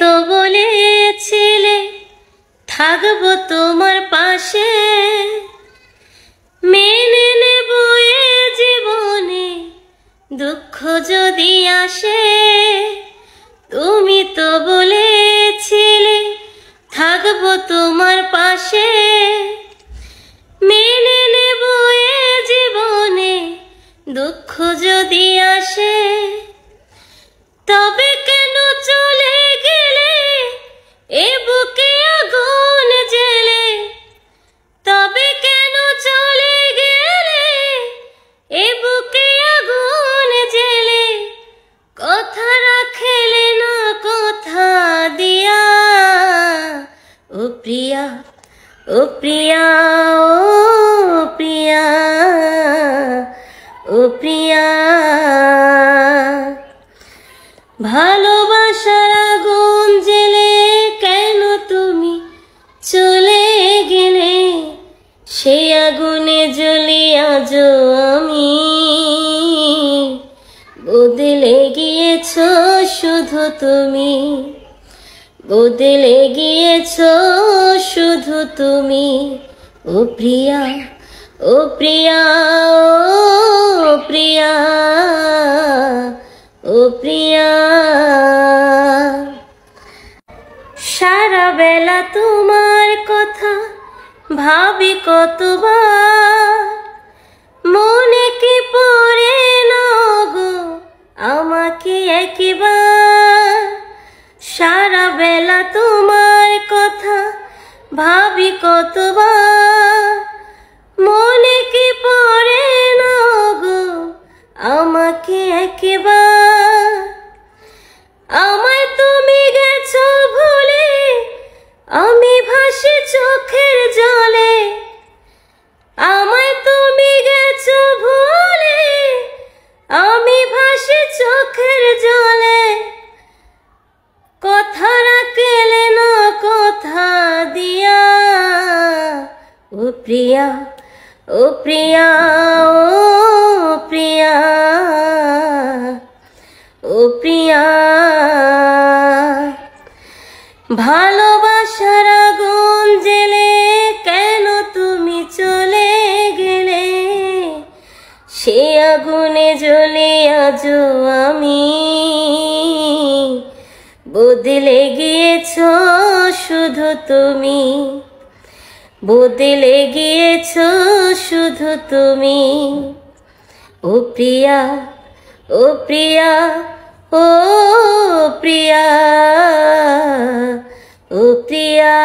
তো বলেছিলে থাকবো তোমার পাশে, মেনে নেব এ জীবনে দুঃখ যদি আসে। তুমি তো বলেছিলে থাকবো তোমার পাশে, মেনে নেব এ জীবনে দুঃখ যদি আসে। তবে কেন চলে গেলে এ বুকে আগুন জ্বেলে, তবে কেন চলে গেলে এ বুকে আগুন জ্বেলে, কথা রাখলে না কথা দিয়া। ও প্রিয়া, ও প্রিয়া, ও প্রিয়া, ও প্রিয়া। ভালোবাসার আগুন জ্বেলে কেন তুমি চলে গেলে, সেই আগুনে জ্বলি আজও আমি। বদলে গিয়েছ শুধু তুমি, বদলে গিয়েছ শুধু তুমি। ও প্রিয়া, ও প্রিয়া, ও প্রিয়া, ও প্রিয়া। সারা বেলা তোমার কথা ভাবি কতবার, মনে কি পড়ে না গো আমাকে একবার। সারা বেলা তোমার কথা ভাবি কতবার, মনে কি পড়ে না গো আমাকে একবার। আমায় তুমি গেছো ভুলে, আমি ভাসি চোখের জলে। আমায় তুমি গেছো ভুলে, আমি ভাসি চোখের জলে। কথা রাখলে না কথা দিয়া। ও প্রিয়া, ও প্রিয়া, ও প্রিয়া, ও প্রিয়া। ভালোবাসার আগুন জ্বেলে কেন তুমি চলে গেলে, সে আগুনে জ্বলে আজও আমি। বদলে গিয়েছ শুধু তুমি, বদলে গিয়েছ শুধু তুমি। ও প্রিয়া, ও প্রিয়া, ও প্রিয়া, ও প্রিয়া।